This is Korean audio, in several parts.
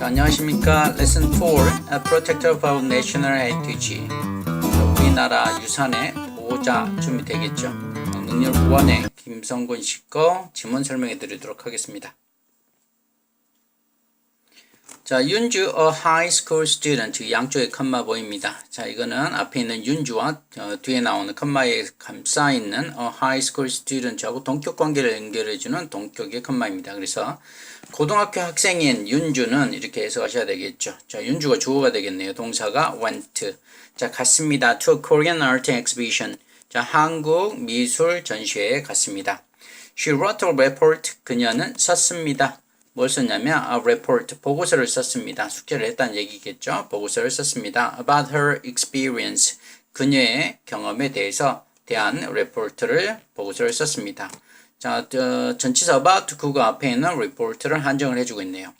안녕하십니까. Lesson 4 A Protector of our National Heritage. 우리나라 유산의 보호자 준비되겠죠. 능력 1의 김성곤 씨 거 지문 설명해 드리도록 하겠습니다. 자, 윤주 a high school student 양쪽에 컴마 보입니다. 자, 이거는 앞에 있는 윤주와 뒤에 나오는 컴마에 감싸 있는 a high school student하고 동격 관계를 연결해주는 동격의 컴마입니다. 그래서 고등학교 학생인 윤주는 이렇게 해석하셔야 되겠죠. 자, 윤주가 주어가 되겠네요. 동사가 went. 자, 갔습니다. to a Korean art exhibition. 자, 한국 미술 전시회에 갔습니다. She wrote a report. 그녀는 썼습니다. 뭘 썼냐면 a report, 보고서를 썼습니다. 숙제를 했다는 얘기겠죠. 보고서를 썼습니다. About her experience, 그녀의 경험에 대한 레포트를, 보고서를 썼습니다. 자, 전치사 about 그거 앞에 있는 report를 한정을 해주고 있네요.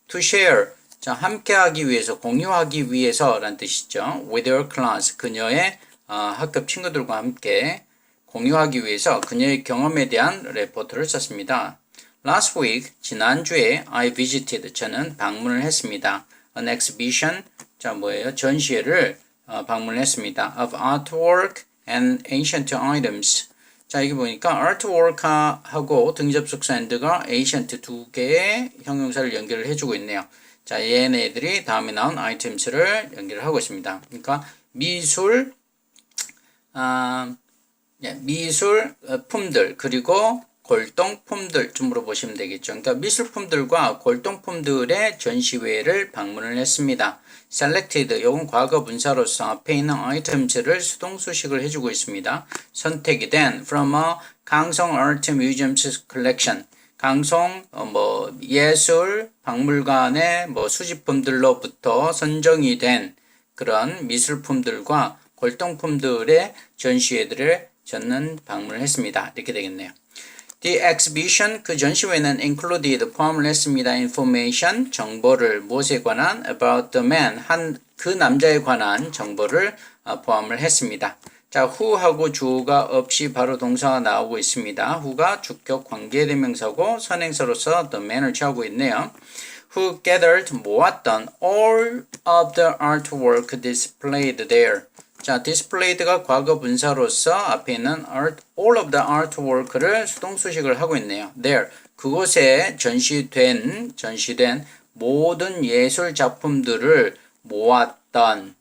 To share, 자, 함께하기 위해서, 공유하기 위해서라는 뜻이죠. With her class, 그녀의 학급 친구들과 함께 공유하기 위해서 그녀의 경험에 대한 레포트를 썼습니다. Last week, 지난주에 I visited, 저는 방문을 했습니다. An exhibition, 자 뭐예요? 전시회를 방문을 했습니다. Of artwork and ancient items. 자, 여기 보니까 artwork하고 등접속사 and가 ancient 두 개의 형용사를 연결을 해주고 있네요. 자, 얘네들이 다음에 나온 items를 연결을 하고 있습니다. 그러니까 미술 품들 그리고 골동품들 쯤으로 보시면 되겠죠. 그러니까 미술품들과 골동품들의 전시회를 방문을 했습니다. selected, 요건 과거 분사로서 앞에 있는 items를 수동수식을 해주고 있습니다. 선택이 된 from a 강성 Art Museum's collection. 강성 예술 박물관의 수집품들로부터 선정이 된 그런 미술품들과 골동품들의 전시회들을 저는 방문을 했습니다. 이렇게 되겠네요. The exhibition, 그 전시회는 included, 포함을 했습니다. information, 정보를, 무엇에 관한, about the man, 그 남자에 관한 정보를 포함을 했습니다. 자, who하고 주어가 없이 바로 동사가 나오고 있습니다. who가 주격 관계대명사고 선행사로서 the man을 취하고 있네요. who gathered, 모았던 all of the artwork displayed there. 자, displayed가 과거 분사로서 앞에 있는 all of the artwork를 수동수식을 하고 있네요. there, 그곳에 전시된 모든 예술 작품들을 모았던,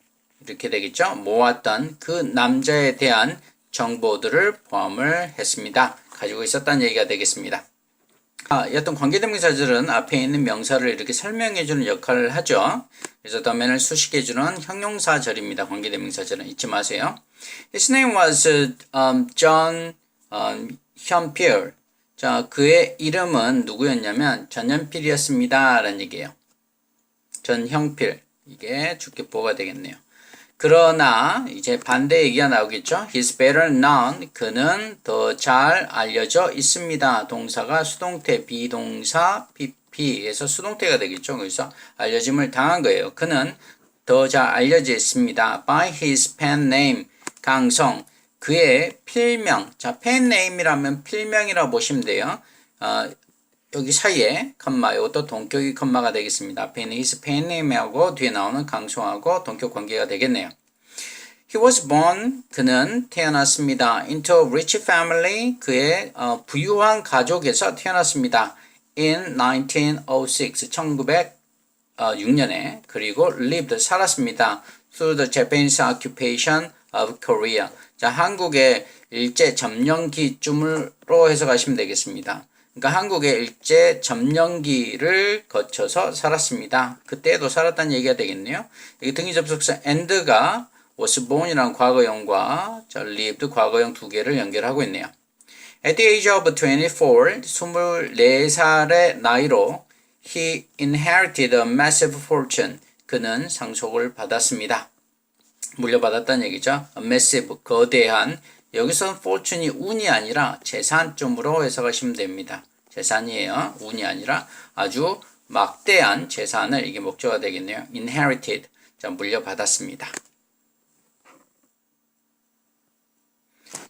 이렇게 되겠죠? 모았던 그 남자에 대한 정보들을 포함을 했습니다. 가지고 있었다는 얘기가 되겠습니다. 어떤 관계대명사절은 앞에 있는 명사를 이렇게 설명해주는 역할을 하죠. 그래서 the man을 수식해주는 형용사절입니다. 관계대명사절은 잊지 마세요. His name was John 현필. 자, 그의 이름은 누구였냐면 전현필이었습니다. 라는 얘기예요. 전형필. 이게 주격보가 되겠네요. 그러나 이제 반대 얘기가 나오겠죠. He's better known. 그는 더 잘 알려져 있습니다. 동사가 수동태, 비동사, PP에서 수동태가 되겠죠. 그래서 알려짐을 당한 거예요. 그는 더 잘 알려져 있습니다. By his pen name, 강성. 그의 필명. 자, pen name이라면 필명이라고 보시면 돼요. 여기 사이에 컴마, 이것도 동격이 컴마가 되겠습니다. 앞에 있는 his pen name하고 뒤에 나오는 강성하고 동격 관계가 되겠네요. He was born, 그는 태어났습니다. into a rich family, 그의 부유한 가족에서 태어났습니다. in 1906, 1906년에, 그리고 lived, 살았습니다. through the Japanese occupation of Korea. 자, 한국의 일제 점령기쯤으로 해석하시면 되겠습니다. 그러니까 한국의 일제 점령기를 거쳐서 살았습니다. 그때도 살았다는 얘기가 되겠네요. 여기 등기 접속사 and가 was born이라는 과거형과 lived 과거형 두 개를 연결하고 있네요. At the age of 24, 24살의 나이로 he inherited a massive fortune. 그는 상속을 받았습니다. 물려받았다는 얘기죠. A massive, 거대한. 여기서 fortune이 운이 아니라 재산쯤으로 해석하시면 됩니다. 재산이에요. 운이 아니라 아주 막대한 재산을 이게 목적어가 되겠네요. inherited. 자, 물려받았습니다.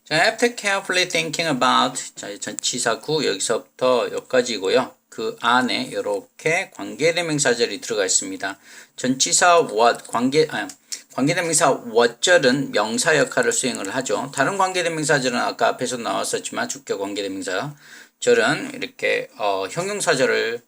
자, after carefully thinking about 자, 전치사 구 여기서부터 여기까지고요. 그 안에 이렇게 관계대명사절이 들어가 있습니다. 전치사 what 관계대명사 what절은 명사 역할을 수행을 하죠. 다른 관계대명사절은 아까 앞에서 나왔었지만 주격 관계대명사절은 이렇게 형용사절을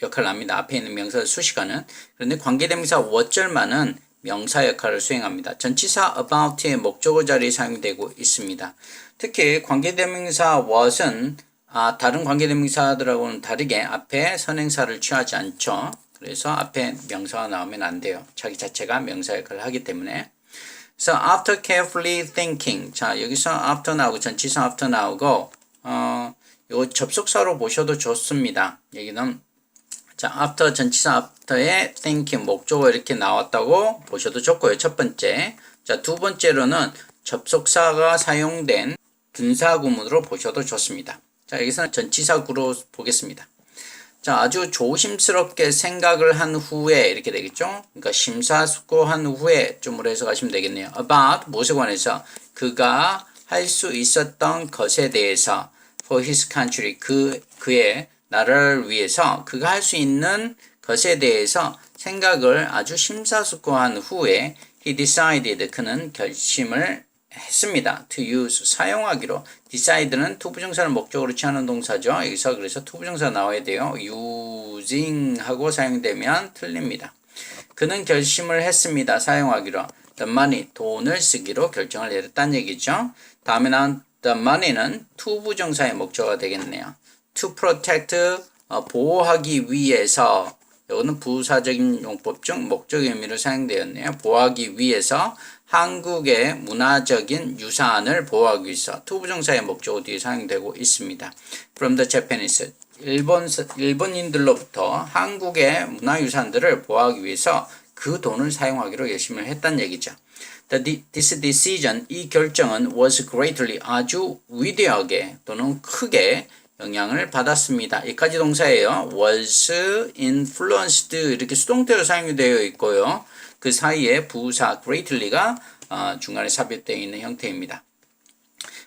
역할을 합니다. 앞에 있는 명사를 수식하는. 그런데 관계대명사 what절만은 명사 역할을 수행합니다. 전치사 about의 목적어 자리에 사용되고 있습니다. 특히 관계대명사 what은 다른 관계대명사들하고는 다르게 앞에 선행사를 취하지 않죠. 그래서 앞에 명사가 나오면 안 돼요. 자기 자체가 명사 역할을 하기 때문에. 그래서 after carefully thinking. 자, 여기서 after 나오고 전치사 after 나오고 이거 접속사로 보셔도 좋습니다. 얘기는 자, after 전치사 after에 thinking 목적어 이렇게 나왔다고 보셔도 좋고요. 첫 번째. 자, 두 번째로는 접속사가 사용된 분사구문으로 보셔도 좋습니다. 자, 여기서는 전치사구로 보겠습니다. 자, 아주 조심스럽게 생각을 한 후에 이렇게 되겠죠. 그러니까 심사숙고한 후에 좀으로 해석하시면 되겠네요. about 무엇에 관해서 그가 할 수 있었던 것에 대해서 for his country 그의 나라를 위해서 그가 할 수 있는 것에 대해서 생각을 아주 심사숙고한 후에 he decided 그는 결심을 했습니다. to use 사용하기로 decide는 투부정사를 목적으로 취하는 동사죠. 여기서 그래서 투부정사 나와야 돼요. using 하고 사용되면 틀립니다. 그는 결심을 했습니다. 사용하기로 the money 돈을 쓰기로 결정을 내렸다는 얘기죠. 다음에 나온 the money는 투부정사의 목적어가 되겠네요. to protect 보호하기 위해서 이거는 부사적인 용법 중 목적의 의미로 사용되었네요. 보호하기 위해서 한국의 문화적인 유산을 보호하기 위해서 투부정사의 목적어 뒤에 사용되고 있습니다. From the Japanese 일본인들로부터 한국의 문화유산들을 보호하기 위해서 그 돈을 사용하기로 결심을 했다는 얘기죠. This decision 이 결정은 was greatly 아주 위대하게 또는 크게 영향을 받았습니다. 여기까지 동사예요. was influenced 이렇게 수동태로 사용이 되어 있고요. 그 사이에 부사 greatly가 중간에 삽입되어 있는 형태입니다.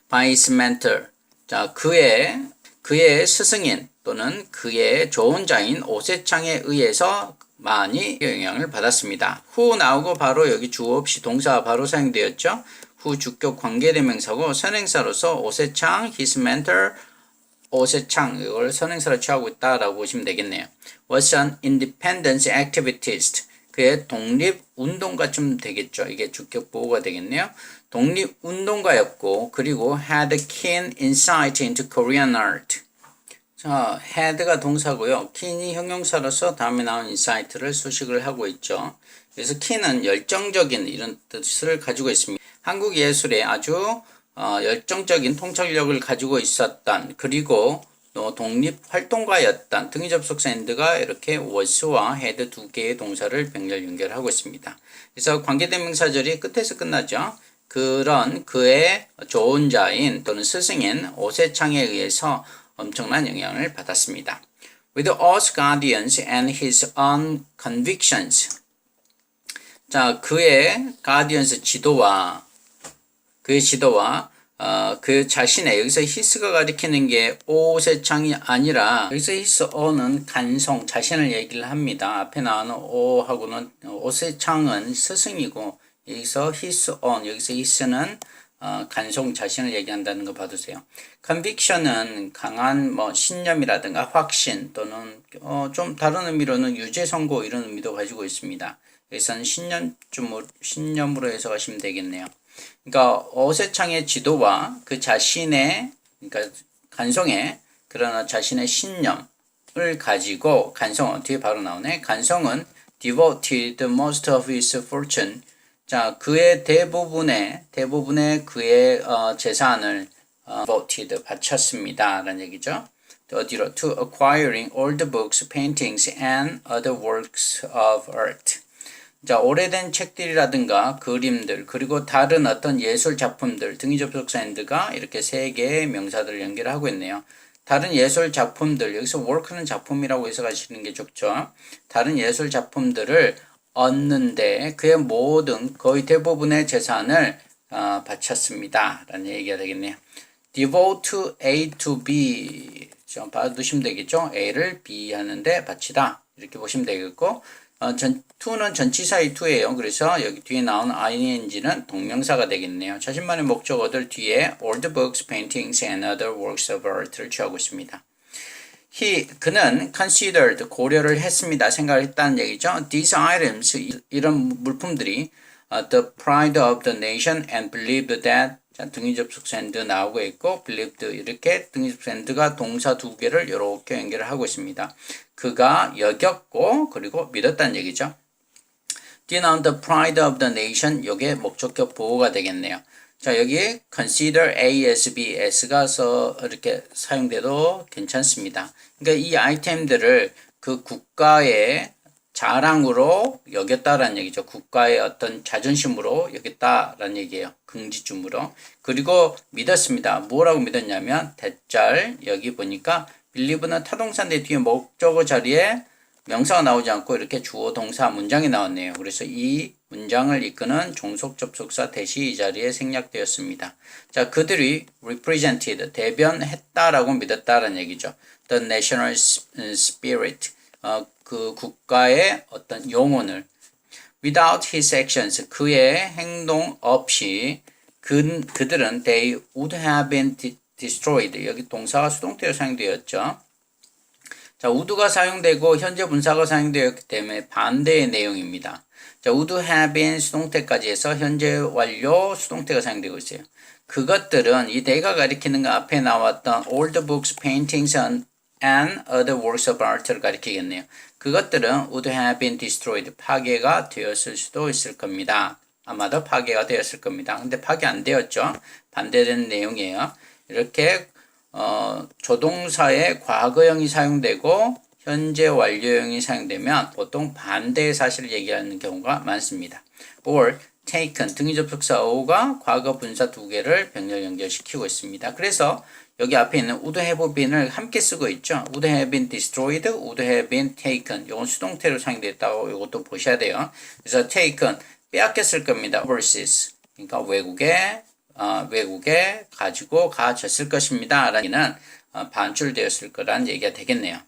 by his mentor 자 그의 스승인 또는 그의 조언자인 오세창에 의해서 많이 영향을 받았습니다. 후 나오고 바로 여기 주어 없이 동사가 바로 사용되었죠. 후 주격 관계대명사고 선행사로서 오세창 his mentor 오세창 이걸 선행사로 취하고 있다라고 보시면 되겠네요. was an independence activist 그의 독립운동가 좀 되겠죠. 이게 주격 보호가 되겠네요. 독립운동가였고 그리고 had keen insight into Korean art 자, had가 동사고요. keen이 형용사로서 다음에 나온 insight를 수식을 하고 있죠. 그래서 keen은 열정적인 이런 뜻을 가지고 있습니다. 한국 예술에 아주 열정적인 통찰력을 가지고 있었던 그리고 또 독립활동가였던 등위 접속사 and가 이렇게 was와 had 두 개의 동사를 병렬 연결하고 있습니다. 그래서 관계대명사절이 끝에서 끝나죠. 그런 그의 조언자인 또는 스승인 오세창에 의해서 엄청난 영향을 받았습니다. With us guardians and his own convictions 자, 그의 guardians 그의 지도와 그 자신의 여기서 his가 가리키는 게 오세창이 아니라 여기서 his own은 간성 자신을 얘기를 합니다. 앞에 나오는 오하고는 오세창은 스승이고 여기서 his own 여기서 his는 간성 자신을 얘기한다는 거 봐두세요. conviction은 강한 신념이라든가 확신 또는 좀 다른 의미로는 유죄 선고 이런 의미도 가지고 있습니다. 여기서는 신념으로 해석하시면 되겠네요. 그러니까 오세창의 지도와 그 자신의 그러니까 간성의 그러나 자신의 신념을 가지고 간성은 뒤에 바로 나오네. 간성은 devoted most of his fortune 자 그의 대부분의 그의 재산을 devoted 바쳤습니다 라는 얘기죠. 어디로? to acquiring old books, paintings and other works of art 자, 오래된 책들이라든가 그림들 그리고 다른 어떤 예술 작품들 등위 접속사 and가 이렇게 세 개의 명사들을 연결하고 있네요. 다른 예술 작품들, 여기서 work는 작품이라고 해석하시는 게 좋죠. 다른 예술 작품들을 얻는데 그의 모든 거의 대부분의 재산을 바쳤습니다. 라는 얘기가 되겠네요. devote A to B 좀 봐두시면 되겠죠. A를 B 하는데 바치다 이렇게 보시면 되겠고 to는 전치사의 to예요. 그래서 여기 뒤에 나온 ing는 동명사가 되겠네요. 자신만의 목적어들 뒤에 old books, paintings and other works of art를 취하고 있습니다. 그는 considered 고려를 했습니다. 생각을 했다는 얘기죠. These items 이런 물품들이 the pride of the nation and believed that 자, 등위접속사 and 나오고 있고 believed 이렇게 등위접속사 and가 동사 두 개를 이렇게 연결을 하고 있습니다. 그가 여겼고 그리고 믿었다는 얘기죠. 뒤에 나온 the pride of the nation 이게 목적격 보호가 되겠네요. 자 여기 consider A as B, S가 이렇게 사용돼도 괜찮습니다. 그러니까 이 아이템들을 그 국가의 자랑으로 여겼다라는 얘기죠. 국가의 어떤 자존심으로 여겼다라는 얘기예요. 긍지춤으로. 그리고 믿었습니다. 뭐라고 믿었냐면 대짤 여기 보니까 believe는 타동사인데 뒤에 목적어 자리에 명사가 나오지 않고 이렇게 주어 동사 문장이 나왔네요. 그래서 이 문장을 이끄는 종속 접속사 대시 이 자리에 생략되었습니다. 자, 그들이 represented 대변했다라고 믿었다라는 얘기죠. The national spirit 그 국가의 어떤 영혼을 without his actions 그의 행동 없이 그들은 they would have been destroyed 여기 동사가 수동태로 사용되었죠. 자, would가 사용되고 현재 분사가 사용되었기 때문에 반대의 내용입니다. 자, would have been 수동태까지 해서 현재 완료 수동태가 사용되고 있어요. 그것들은 이 they가 가리키는 거 앞에 나왔던 old books, paintings and other works of art를 가리키겠네요. 그것들은 would have been destroyed. 파괴가 되었을 수도 있을 겁니다. 아마도 파괴가 되었을 겁니다. 근데 파괴 안 되었죠. 반대되는 내용이에요. 이렇게 조동사의 과거형이 사용되고 현재 완료형이 사용되면 보통 반대의 사실을 얘기하는 경우가 많습니다. or taken 등위접속사 o가 과거 분사 두 개를 병렬 연결시키고 있습니다. 그래서 여기 앞에 있는 would have been을 함께 쓰고 있죠. would have been destroyed, would have been taken. 이건 수동태로 사용됐다고 이것도 보셔야 돼요. 그래서 taken 빼앗겼을 겁니다. overseas. 그러니까 외국에 가지고 가졌을 것입니다. 라는 반출되었을 거란 얘기가 되겠네요.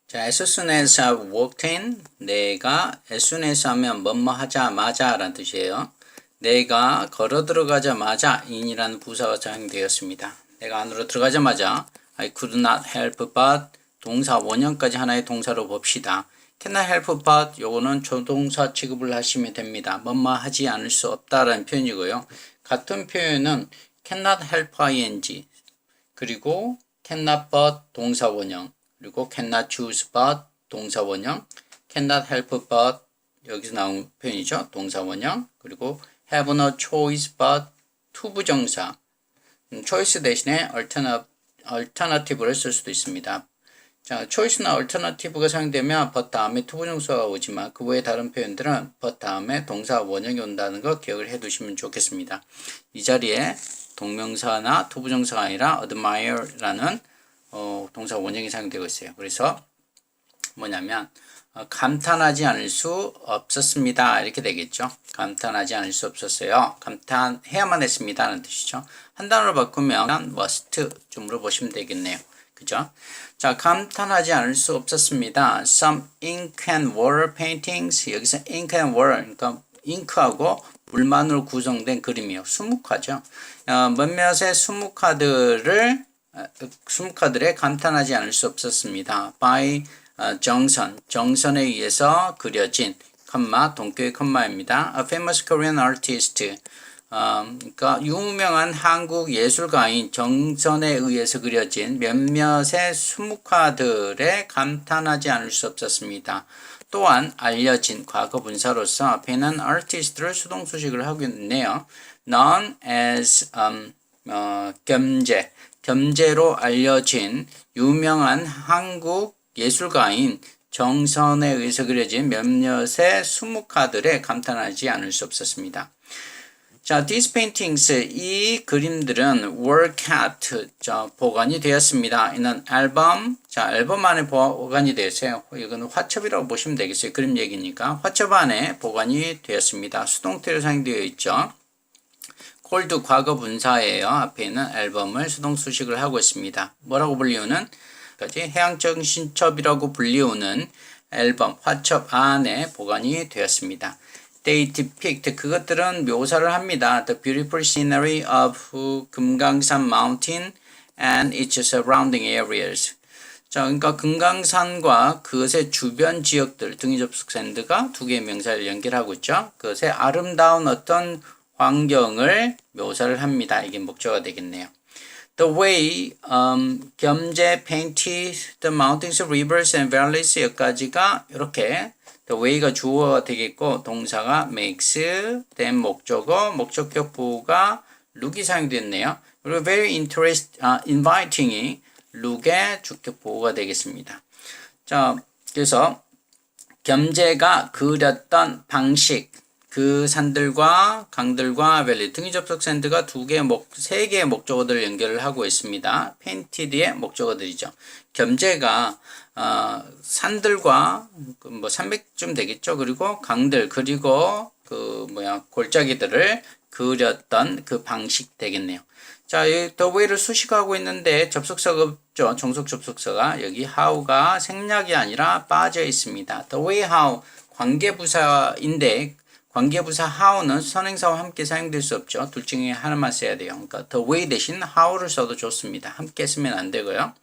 자, as soon as I walked in, 내가 as soon as 하면 뭐뭐 하자마자 라는 뜻이에요. 내가 걸어 들어가자마자 in이라는 부사가 사용되었습니다. 내가 안으로 들어가자마자 I could not help but 동사 원형까지 하나의 동사로 봅시다. cannot help but 요거는 조동사 취급을 하시면 됩니다. 뭐뭐 하지 않을 수 없다라는 표현이고요. 같은 표현은 cannot help ing 그리고 cannot but 동사 원형 그리고 cannot choose but 동사 원형 cannot help but 여기서 나온 표현이죠. 동사 원형 그리고 have no choice but 투부정사 choice 대신에 alternative를 쓸 수도 있습니다. 자, choice나 alternative가 사용되면 but 다음에 투부정사가 오지만 그 외의 다른 표현들은 but 다음에 동사 원형이 온다는 거 기억을 해 두시면 좋겠습니다. 이 자리에 동명사나 투부정사가 아니라 admire라는 동사 원형이 사용되고 있어요. 그래서 뭐냐면 감탄하지 않을 수 없었습니다. 이렇게 되겠죠. 감탄하지 않을 수 없었어요. 감탄해야만 했습니다. 라는 뜻이죠. 한 단어로 바꾸면 must 좀 물어보시면 되겠네요. 그죠? 자, 감탄하지 않을 수 없었습니다. Some ink and water paintings. 여기서 ink and water, 그러니까 잉크하고 물만으로 구성된 그림이요. 수묵화죠. 몇몇의 수묵화들에 감탄하지 않을 수 없었습니다. By 정선에 의해서 그려진, 동격의 컴마입니다. A famous Korean artist. 그러니까 유명한 한국 예술가인 정선에 의해서 그려진 몇몇의 수묵화들에 감탄하지 않을 수 없었습니다. 또한 알려진 과거 분사로서 앞에는 artist를 수동수식을 하고 있네요. known as 겸제로 알려진 유명한 한국 예술가인 정선에 의해서 그려진 몇몇의 수묵화들에 감탄하지 않을 수 없었습니다. 자, these paintings, 이 그림들은 were kept, 자, 보관이 되었습니다. 이는 앨범, 자, 앨범 안에 보관이 되었어요. 이거는 화첩이라고 보시면 되겠어요. 그림 얘기니까. 화첩 안에 보관이 되었습니다. 수동태로 사용되어 있죠. 콜드 과거 분사예요. 앞에 있는 앨범을 수동 수식을 하고 있습니다. 뭐라고 불리우는? 해양적 신첩이라고 불리우는 앨범, 화첩 안에 보관이 되었습니다. They depict, 그것들은 묘사를 합니다. The beautiful scenery of 금강산 mountain and its surrounding areas. 자, 그러니까 금강산과 그것의 주변 지역들, 등위 접속 샌드가 두 개의 명사를 연결하고 있죠. 그것의 아름다운 어떤 환경을 묘사를 합니다. 이게 목적어가 되겠네요. The way, 겸재 painted the mountains, rivers and valleys 여기까지가 이렇게 the way가 주어가 되겠고 동사가 makes, then 목적어, 목적격 보호가 look이 사용됐네요. 그리고 very inviting이 look의 주격 보호가 되겠습니다. 자, 그래서 겸재가 그렸던 방식, 그 산들과 강들과 밸리, 등위 접속 샌드가 세 개의 목적어들을 연결을 하고 있습니다. 페인티드의 목적어들이죠. 겸재가 산들과 산맥쯤 되겠죠. 그리고 강들, 그리고 골짜기들을 그렸던 그 방식 되겠네요. 자, the way를 수식하고 있는데 접속사가 없죠. 종속 접속사가 여기 how가 생략이 아니라 빠져 있습니다. the way how 관계부사인데 관계부사 how는 선행사와 함께 사용될 수 없죠. 둘 중에 하나만 써야 돼요. 그러니까 the way 대신 how를 써도 좋습니다. 함께 쓰면 안 되고요.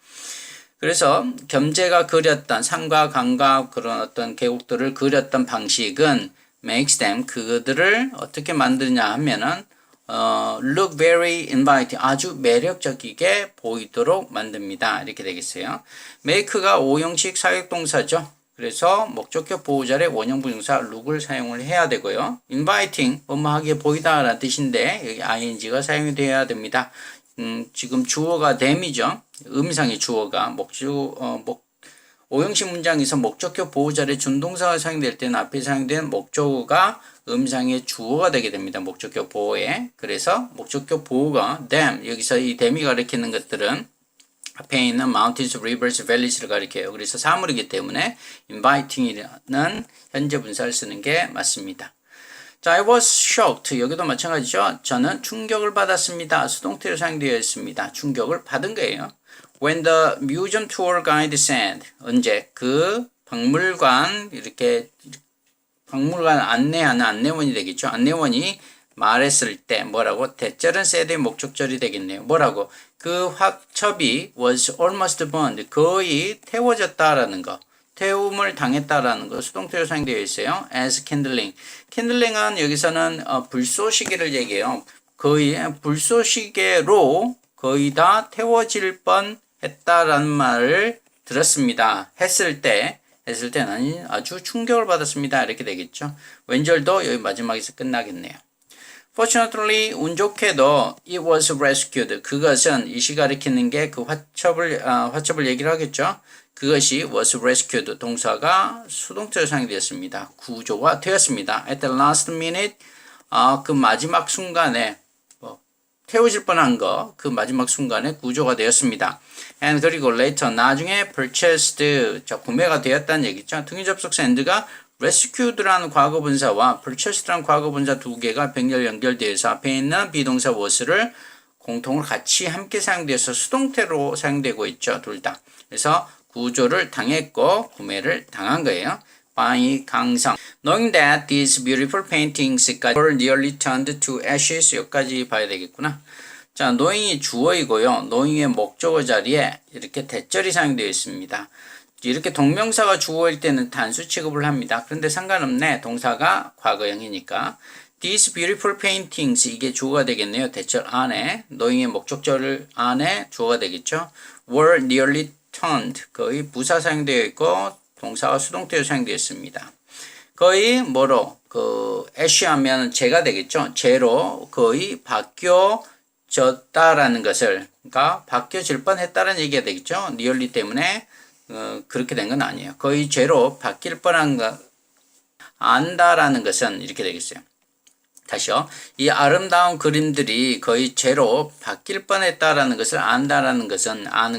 그래서 겸재가 그렸던 산과 강과 그런 어떤 계곡들을 그렸던 방식은 makes them, 그들을 어떻게 만드냐 하면은 look very inviting, 아주 매력적이게 보이도록 만듭니다. 이렇게 되겠어요. make가 5형식 사역동사죠. 그래서 목적격 보호자의 원형 부정사 look을 사용을 해야 되고요. inviting, 뭐뭐하게 보이다 라는 뜻인데 여기 ing가 사용이 되어야 됩니다. 지금 주어가 them이죠. 의미상의 주어가 5형식 문장에서 목적격 보호자의 준동사가 사용될 때는 앞에 사용된 목적어가 의미상의 주어가 되게 됩니다. 목적격 보호에. 그래서 목적격 보호가 them, 여기서 이 them이 가리키는 것들은 앞에 있는 mountains, rivers, valleys를 가리켜요. 그래서 사물이기 때문에 inviting이라는 현재 분사를 쓰는 게 맞습니다. 자, I was shocked. 여기도 마찬가지죠. 저는 충격을 받았습니다. 수동태로 사용되어 있습니다. 충격을 받은 거예요. When the museum tour guide said, 언제 그 박물관 안내하는 안내원이 되겠죠. 안내원이 말했을 때 뭐라고? 대절은 said의 목적절이 되겠네요. 뭐라고? 그 화첩이 was almost burned, 거의 태워졌다라는 거. 태움을 당했다라는 거 수동태로 사용되어 있어요. as kindling. kindling은 여기서는 불쏘시개를 얘기해요. 거의 불쏘시개로 거의 다 태워질 뻔 했다라는 말을 들었습니다. 했을 때는 아주 충격을 받았습니다. 이렇게 되겠죠. 왼절도 여기 마지막에서 끝나겠네요. Fortunately, 운 좋게도 it was rescued. 그것은 이시 가리키는 게 그 화첩을 얘기를 하겠죠. 그것이 was rescued. 동사가 수동태로 사용되었습니다. 구조가 되었습니다. At the last minute, 그 마지막 순간에 태워질 뻔한 그 마지막 순간에 구조가 되었습니다. And 그리고 later, 나중에 purchased, 구매가 되었다는 얘기죠. 등위 접속사 and가 rescued라는 과거분사와 purchased라는 과거분사 두 개가 병렬 연결되어서 앞에 있는 비동사 was를 공통으로 같이 함께 사용되어서 수동태로 사용되고 있죠. 둘 다. 그래서 구조를 당했고 구매를 당한 거예요. by 강성. Knowing that these beautiful paintings were nearly turned to ashes. 여기까지 봐야 되겠구나. 자, knowing이 주어이고요. knowing의 목적어 자리에 이렇게 대절이 사용되어 있습니다. 이렇게 동명사가 주어일 때는 단수 취급을 합니다. 그런데 상관없네. 동사가 과거형이니까. These beautiful paintings, 이게 주어가 되겠네요. 대절 안에. knowing의 목적절 안에 주어가 되겠죠. were nearly turned, 거의 부사 사용되어 있고 동사가 수동태로 사용되어 있습니다. 거의 ash 하면 제가 되겠죠. 제로 거의 바뀌어졌다라는 것을, 그러니까 바뀌어질 뻔했다는 얘기가 되겠죠. nearly 때문에 그렇게 된 건 아니에요. 거의 죄로 바뀔 뻔한 거 안다라는 것은 이렇게 되겠어요. 다시요. 이 아름다운 그림들이 거의 죄로 바뀔 뻔했다라는 것을 아는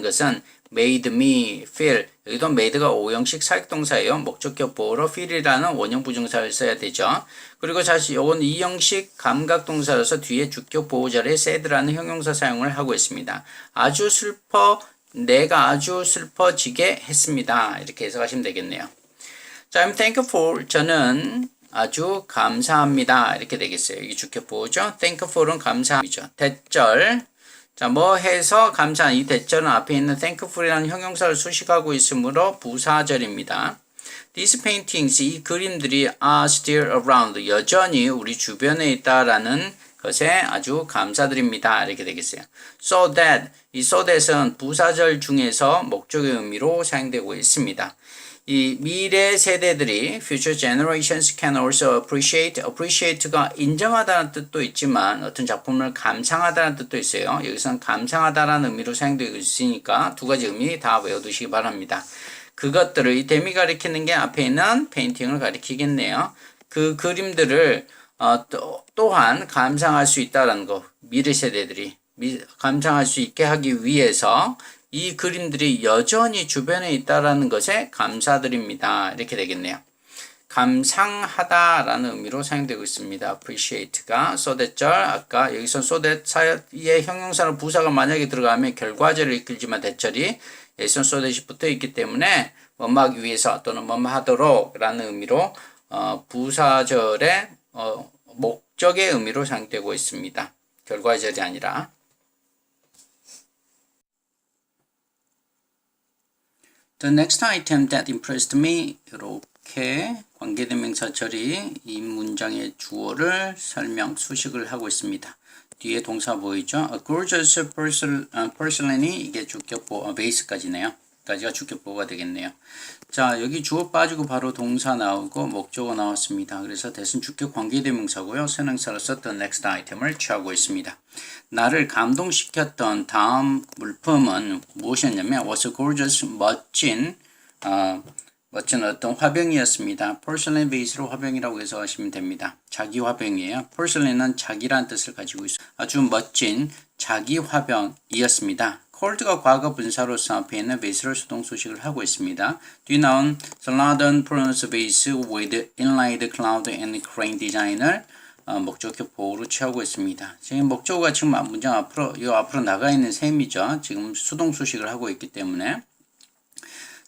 것은 made me feel. 여기도 made가 5형식 사역동사예요. 목적격 보호로 feel이라는 원형 부정사를 써야 되죠. 그리고 사실 요건 2형식 감각동사로서 뒤에 주격 보호자리에 sad라는 형용사 사용을 하고 있습니다. 아주 내가 아주 슬퍼지게 했습니다. 이렇게 해석하시면 되겠네요. 자, I'm thankful. 저는 아주 감사합니다. 이렇게 되겠어요. 이게 주격 보호죠. thankful은 감사함이죠. 대절. 자, 뭐 해서 감사한 이 대절은 앞에 있는 thankful이라는 형용사를 수식하고 있으므로 부사절입니다. These paintings, 이 그림들이 are still around. 여전히 우리 주변에 있다라는 것에 아주 감사드립니다. 이렇게 되겠어요. So that, 이 so that은 부사절 중에서 목적의 의미로 사용되고 있습니다. 이 미래 세대들이 future generations can also appreciate가 인정하다는 뜻도 있지만 어떤 작품을 감상하다는 뜻도 있어요. 여기서는 감상하다라는 의미로 사용되고 있으니까 두 가지 의미 다 외워두시기 바랍니다. 그것들을 이 댐이 가리키는 게 앞에 있는 페인팅을 가리키겠네요. 그 그림들을 또한 감상할 수 있다는 거, 미래 세대들이 감상할 수 있게 하기 위해서 이 그림들이 여전히 주변에 있다라는 것에 감사드립니다. 이렇게 되겠네요. 감상하다라는 의미로 사용되고 있습니다. appreciate가 so that절, 아까 여기서 so that 사이에 형용사로 부사가 만약에 들어가면 결과절을 이끌지만 대절이 여기서 so that이 붙어 있기 때문에 뭐뭐 하기 위해서 또는 뭐뭐 하도록 라는 의미로 부사절의 목적의 의미로 사용되고 있습니다. 결과절이 아니라. The next item that impressed me. 이렇게 관계대명사 절이 이 문장의 주어를 수식을 하고 있습니다. 뒤에 동사 보이죠? A gorgeous porcelain이 이게 주격보, 베이스까지네요. 까지가 주격보가 되겠네요. 자, 여기 주어 빠지고 바로 동사 나오고 목적어 나왔습니다. 그래서 대신 주격 관계대명사고요. 선행사로서 the next item을 취하고 있습니다. 나를 감동시켰던 다음 물품은 무엇이었냐면 was a gorgeous, 멋진 어떤 화병이었습니다. porcelain base로 화병이라고 해석하시면 됩니다. 자기 화병이에요. porcelain은 자기라는 뜻을 가지고 있어요. 아주 멋진 자기 화병이었습니다. cold가 과거 분사로서 앞에 있는 base를 수동수식을 하고 있습니다. 뒤에 나온 Celadon Furnace Base with inlaid cloud and crane design을 목적격 보호로 취하고 있습니다. 지금 목적어가 지금 문장 앞으로 나가 있는 셈이죠. 지금 수동수식을 하고 있기 때문에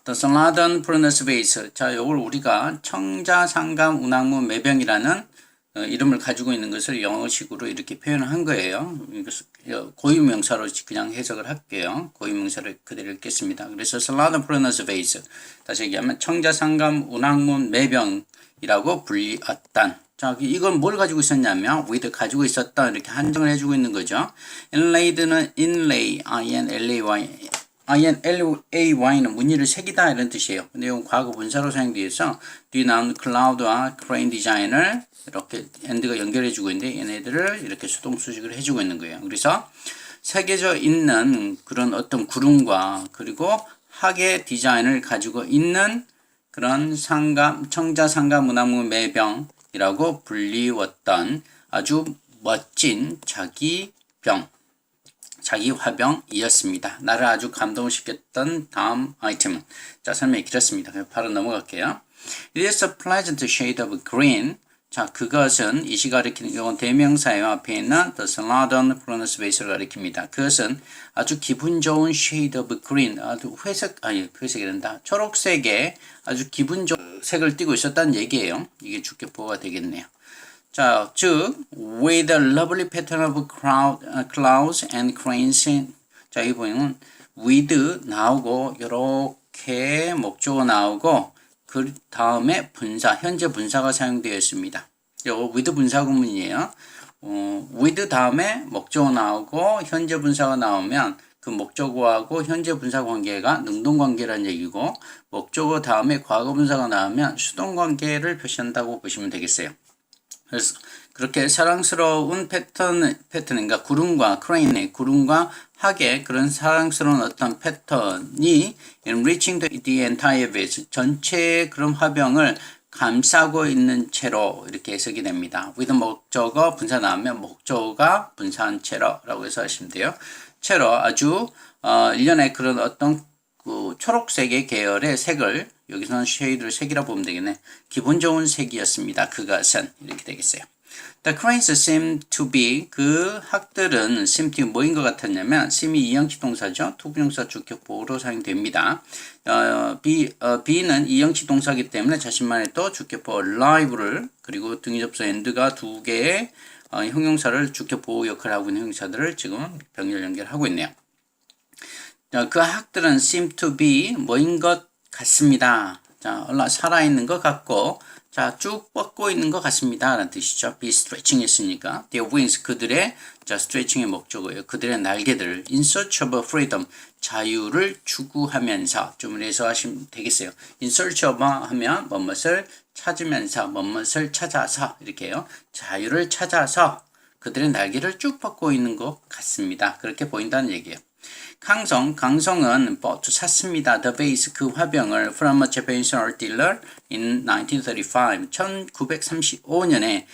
The Celadon Furnace Base. 자, 요걸 우리가 청자, 상감, 운항무, 매병이라는 이름을 가지고 있는 것을 영어식으로 이렇게 표현을 한 거예요. 고유명사로 그냥 해석을 할게요. 고유명사를 그대로 읽겠습니다. 그래서 Celadon Furnace Base. 다시 얘기하면 청자, 상감, 운항문, 매병이라고 불리었단. 자, 이건 뭘 가지고 있었냐면 with 가지고 있었다 이렇게 한정을 해주고 있는 거죠. inlaid는 inlay, inlay는 무늬를 새기다 이런 뜻이에요. 근데 이건 과거 분사로 사용되어서 뒤에 나온 cloud와 crane design을 이렇게 end가 연결해주고 있는데 얘네들을 이렇게 수동수식을 해주고 있는 거예요. 그래서 새겨져 있는 그런 어떤 구름과 그리고 학의 디자인을 가지고 있는 그런 청자, 상감, 운항무, 매병이라고 불리웠던 아주 멋진 자기 화병이었습니다. 나를 아주 감동시켰던 다음 아이템은, 자, 설명이 길었습니다. 바로 넘어갈게요. It is a pleasant shade of green. 자, 그것은 이시 가리키는 이건 대명사예요. 앞에 있는 the Celadon Furnace Base를 가리킵니다. 그것은 아주 기분 좋은 shade of green, 아주 회색이 된다. 초록색의 아주 기분 좋은 색을 띠고 있었다는 얘기예요. 이게 주격보호가 되겠네요. 자, 즉 with a lovely pattern of clouds and cranes. 자, 이 보면 with 나오고 이렇게 목적어 나오고 그 다음에 분사, 현재 분사가 사용되어 있습니다. 이거 with 분사 구문이에요. with 다음에 목적어 나오고 현재 분사가 나오면 그 목적어하고 현재 분사 관계가 능동관계라는 얘기고 목적어 다음에 과거 분사가 나오면 수동관계를 표시한다고 보시면 되겠어요. 그래서 그렇게 사랑스러운 패턴인가 구름과 구름과 학의 그런 사랑스러운 어떤 패턴이 enriching the entire vase 전체의 그런 화병을 감싸고 있는 채로 이렇게 해석이 됩니다. with 목적어 분사 나오면 목적어가 분사한 채로라고 해서 하시면 돼요. 채로 아주 일련의 그런 어떤 그 초록색의 계열의 색을 여기서는 쉐이드를 색이라 보면 되겠네. 기분 좋은 색이었습니다. 그것은 이렇게 되겠어요. The cranes seem to be 그 학들은 seem to 뭐인 것 같았냐면 seem이 이형식 동사죠. 투부정사 주격 보호로 사용됩니다. be는 이형식 동사이기 때문에 자신만의 또 주격 보호 alive를 그리고 등위 접수 and가 두 개의 형용사를 주격 보호 역할을 하고 있는 형용사들을 지금 병렬 연결하고 있네요. 그 학들은 seem to be 뭐인 것 같습니다. 자, 살아있는 것 같고 자, 쭉 뻗고 있는 것 같습니다. 라는 뜻이죠. be stretching 했으니까. their wings, 그들의, 자, stretching의 목적어예요. 그들의 날개들을 in search of freedom, 자유를 추구하면서, 좀 이래서 하시면 되겠어요. in search of 하면, 뭐뭇을 찾으면서, 뭐뭇을 찾아서, 이렇게 해요. 자유를 찾아서 그들의 날개를 쭉 뻗고 있는 것 같습니다. 그렇게 보인다는 얘기예요. 강성은 bought 샀습니다. The vase 그 화병을 from a Japanese art dealer in 1935 1935년에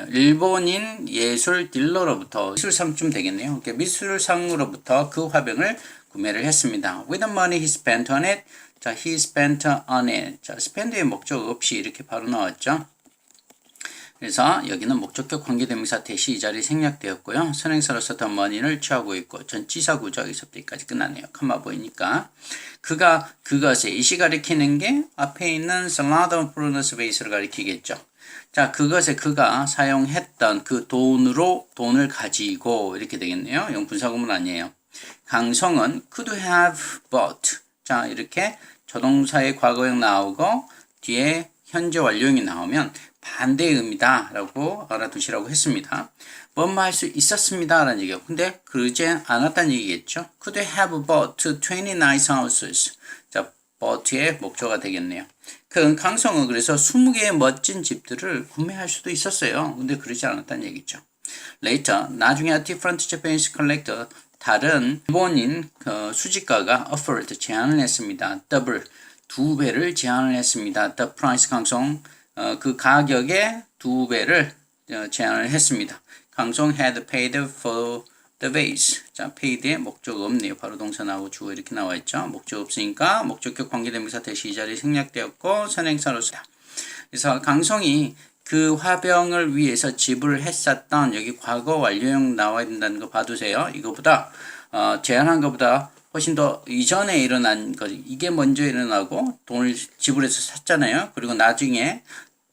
일본인 예술 딜러로부터 미술상쯤 되겠네요. 미술상으로부터 그 화병을 구매를 했습니다. With the money he spent on it. 자, he spent on it. 자, spend의 목적 없이 이렇게 바로 나왔죠. 그래서 여기는 목적격 관계대명사 대시 이 자리 생략되었고요. 선행사로서 더 머니를 취하고 있고 전치사 구조 여기서부터까지 끝나네요. 컴마 보이니까 그가 그것에 이시 가리키는 게 앞에 있는 salad 프로너스 베이스를 가리키겠죠. 자, 그것에 그가 사용했던 그 돈을 가지고 이렇게 되겠네요. 이건 분사구문 아니에요. 강성은 could have bought. 자, 이렇게 조동사의 과거형 나오고 뒤에 현재 완료형이 나오면 반대의 의미다 라고 알아두시라고 했습니다. 뭐뭐 할 수 있었습니다 라는 얘기예요. 근데 그러지 않았다는 얘기겠죠. Could have bought 20 nice houses. 자, bought의 목조가 되겠네요. 그 강성은 그래서 20개의 멋진 집들을 구매할 수도 있었어요. 근데 그러지 않았다는 얘기죠. Later, 나중에 a different Japanese collector, 다른 일본인 수집가가 offered, 제안을 했습니다. double, 2배를 제안을 했습니다. The price 강성, 그 가격의 2배를 제안을 했습니다. 강성 had paid for the vase. 자, paid의 목적 없네요. 바로 동사 나오고 주어 이렇게 나와 있죠. 목적 없으니까 목적격 관계대명사 대시 이 자리 생략되었고 선행사로서. 그래서 강성이 그 화병을 위해서 지불을 했었던 여기 과거 완료형 나와야 된다는 거 봐두세요. 이거보다 제안한 것보다 훨씬 더 이전에 일어난 거 이게 먼저 일어나고 돈을 지불해서 샀잖아요. 그리고 나중에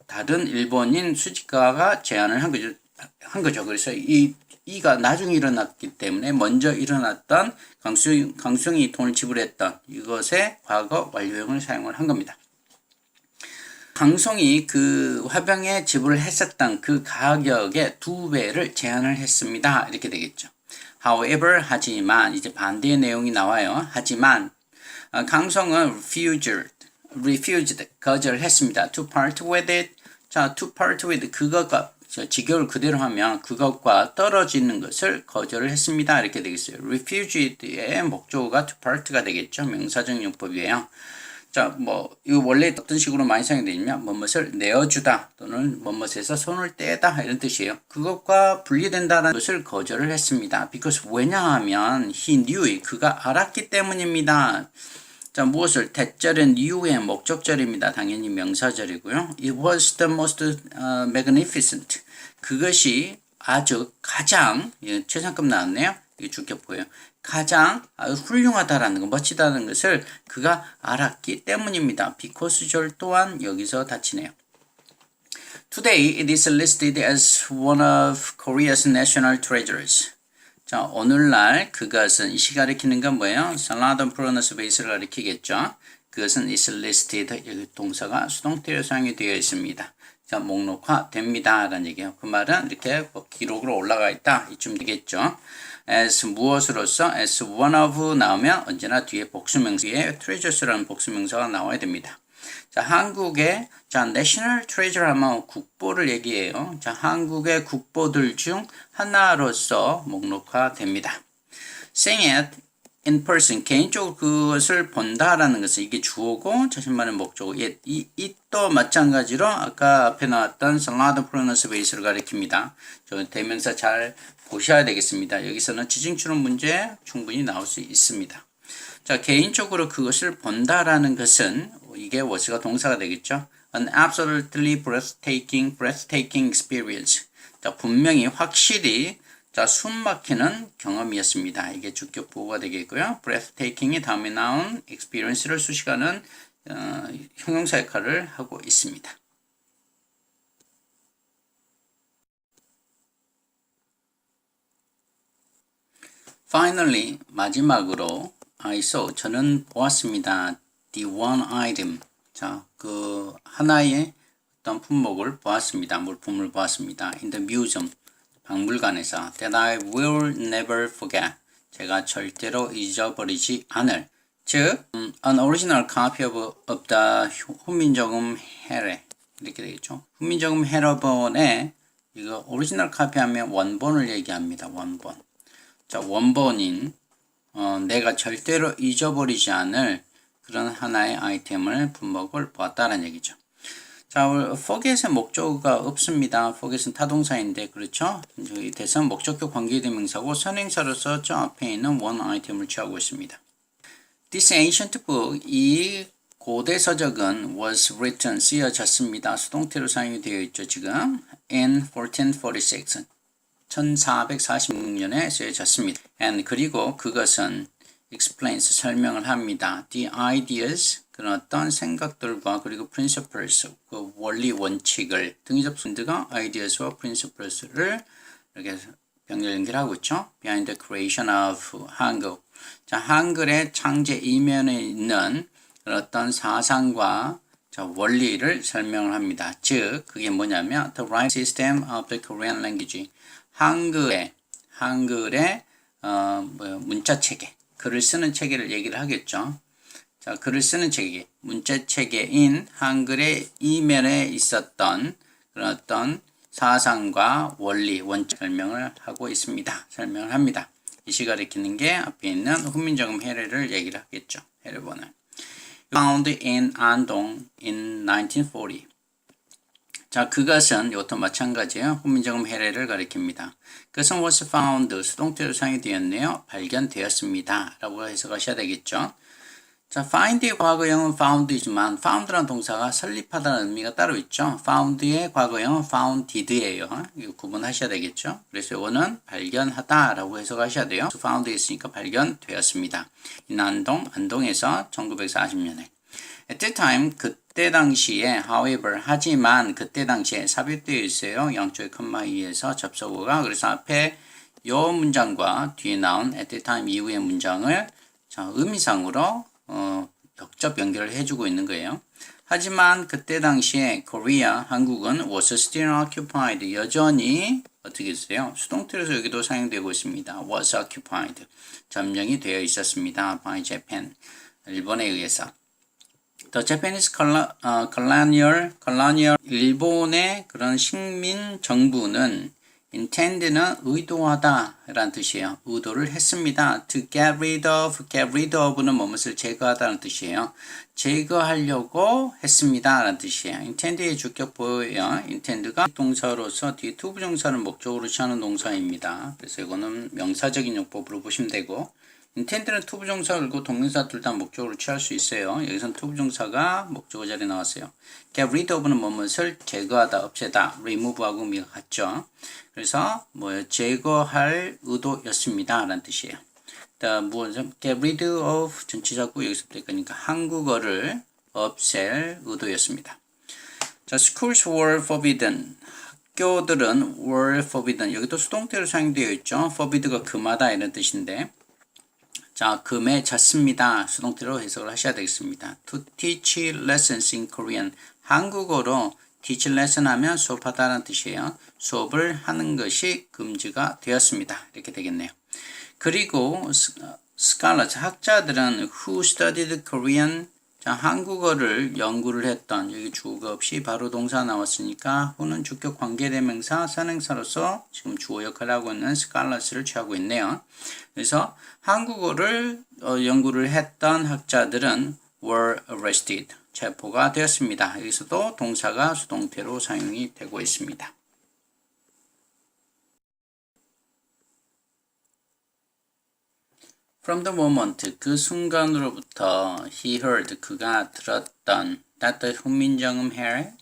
다른 일본인 수집가가 제안을 한 거죠. 그래서 이가 나중에 일어났기 때문에 먼저 일어났던 강수영이 돈을 지불했던 이것의 과거 완료형을 사용을 한 겁니다. 강성이 그 화병에 지불을 했었던 그 가격의 2배를 제안을 했습니다. 이렇게 되겠죠. However, 하지만 이제 반대의 내용이 나와요. 하지만 강성은 refused 거절했습니다. To part with it. 자, to part with 그것과 직역을 그대로 하면 그것과 떨어지는 것을 거절을 했습니다. 이렇게 되겠어요. refused의 목적어가 to part가 되겠죠. 명사적 용법이에요. 자, 이거 원래 어떤 식으로 많이 사용되냐면, 뭐뭇을 내어주다, 또는 뭐뭇에서 손을 떼다, 이런 뜻이에요. 그것과 분리된다는 것을 거절을 했습니다. because, 왜냐하면, he knew, 그가 알았기 때문입니다. 자, 무엇을? 대절은 knew의 목적절입니다. 당연히 명사절이고요. It was the most magnificent. 그것이 아주 가장, 최상급 나왔네요. 이게 주격 보여요. 가장 훌륭하다라는 거, 멋지다는 것을 그가 알았기 때문입니다. because 절 또한 여기서 닫히네요. Today it is listed as one of Korea's national treasures. 자, 오늘날 그것은 이 시 가리키는 건 뭐예요? salad 프로너스 베이스를 가리키겠죠. 그것은 is listed, 여기 동사가 수동태로 사용이 되어 있습니다. 자, 목록화 됩니다 라는 얘기예요. 그 말은 이렇게 기록으로 올라가 있다 이쯤 되겠죠. as 무엇으로서 as one of 나오면 언제나 뒤에 복수명사에 treasures라는 복수명사가 나와야 됩니다. 자, 한국의 national treasure 하면 국보를 얘기해요. 자, 한국의 국보들 중 하나로서 목록화 됩니다. sing it in person, 개인적으로 그것을 본다라는 것은 이게 주어고 자신만의 목적어. 또 마찬가지로 아까 앞에 나왔던 salad pronounce base를 가리킵니다. 저 대명사 잘 보셔야 되겠습니다. 여기서는 지칭추론 문제 충분히 나올 수 있습니다. 자, 개인적으로 그것을 본다라는 것은 이게 was가 동사가 되겠죠. An absolutely breathtaking experience. 자, 분명히 확실히 자, 숨막히는 경험이었습니다. 이게 주격 보호가 되겠고요. breathtaking이 다음에 나온 experience를 수식하는 형용사 역할을 하고 있습니다. Finally, 마지막으로 I saw, 저는 보았습니다. The one item. 자, 그 하나의 어떤 품목을 보았습니다. 물품을 보았습니다. In the museum. 박물관에서 that I will never forget. 제가 절대로 잊어버리지 않을. 즉, an original copy of the 훈민정음 해례. 이렇게 되겠죠. 훈민정음 해례본의 이거 오리지널 카피 하면 원본을 얘기합니다. 원본. 자, 원본인 내가 절대로 잊어버리지 않을 그런 하나의 아이템을 품목을 보았다는 얘기죠. 자, forget의 목적어가 없습니다. forget은 타동사인데 그렇죠? 저희 대상 목적격 관계대명사고 선행사로서 저 앞에 있는 one 아이템을 취하고 있습니다. This ancient book, 이 고대 서적은 was written, 쓰여졌습니다. 수동태로 사용이 되어 있죠. 지금 in 1446, 1446년에 쓰여졌습니다. And 그리고 그것은 explains, 설명을 합니다. The ideas, 그런 어떤 생각들과 그리고 principles, 그 원리 원칙을 등위접 순드가 ideas와 principles를 이렇게 병렬 연결하고 있죠. Behind the creation of 한글. 자, 한글의 창제 이면에 있는 그런 어떤 사상과 자, 원리를 설명을 합니다. 즉, 그게 뭐냐면 the right system of the Korean language. 한글의 문자 체계, 글을 쓰는 체계를 얘기를 하겠죠. 자, 글을 쓰는 체계, 문자 체계인 한글의 이면에 있었던 그런 어떤 사상과 원리, 원칙 설명을 하고 있습니다. 설명을 합니다. 이 시가 가리키는 게 앞에 있는 훈민정음 해례를 얘기를 하겠죠. 해례본을. Found in 안동 in 1940. 자, 그것은 이것도 마찬가지예요. 훈민정음 해례를 가리킵니다. 그것은 was found, 수동태로 사용이 되었네요. 발견되었습니다. 라고 해석하셔야 되겠죠. 자, find의 과거형은 found이지만 found라는 동사가 설립하다는 의미가 따로 있죠. found의 과거형은 founded예요. 이거 구분하셔야 되겠죠. 그래서 이거는 발견하다 라고 해석하셔야 돼요. found 있으니까 발견되었습니다. 안동에서 1940년에. At that time, 그때 당시에, however, 하지만 그때 당시에 삽입되어 있어요. 양쪽의 컴마 이에서 접속어가. 그래서 앞에 요 문장과 뒤에 나온 at that time 이후의 문장을 자, 의미상으로 역접 연결을 해주고 있는 거예요. 하지만 그때 당시에 Korea, 한국은 was still occupied, 여전히 어떻게 했어요? 수동태로서 여기도 사용되고 있습니다. was occupied, 점령이 되어 있었습니다. by Japan, 일본에 의해서. The Japanese colonial, 일본의 그런 식민 정부는 intend는 의도하다 라는 뜻이에요. 의도를 했습니다. To get rid of는 무엇을 제거하다는 뜻이에요. 제거하려고 했습니다 라는 뜻이에요. intend의 주격 보여요. intend가 동사로서 뒤에 투부정사를 목적으로 취하는 동사입니다. 그래서 이거는 명사적인 용법으로 보시면 되고, intend는 투부정사 그리고 동명사 둘 다 목적으로 취할 수 있어요. 여기서는 투부정사가 목적어 자리에 나왔어요. get rid of는 무엇을 제거하다, 없애다, remove하고 의미가 같죠. 그래서 제거할 의도였습니다 라는 뜻이에요. get rid of 전치사구 여기서부터 그러니까 한국어를 없앨 의도였습니다. 자, schools were forbidden. 학교들은 were forbidden. 여기도 수동태로 사용되어 있죠. forbid가 금하다 이런 뜻인데, 자, 금해졌습니다. 수동태로 해석을 하셔야 되겠습니다. To teach lessons in Korean. 한국어로 teach lesson 하면 수업하다라는 뜻이에요. 수업을 하는 것이 금지가 되었습니다. 이렇게 되겠네요. 그리고 scholars, 학자들은 who studied Korean, 자, 한국어를 연구를 했던, 여기 주어가 없이 바로 동사 나왔으니까 who는 주격 관계대명사 선행사로서 지금 주어 역할을 하고 있는 scholars 취하고 있네요. 그래서 한국어를 연구를 했던 학자들은 were arrested, 체포가 되었습니다. 여기서도 동사가 수동태로 사용이 되고 있습니다. From the moment, 그 순간으로부터 he heard, 그가 들었던 that the 훈민정음 해례,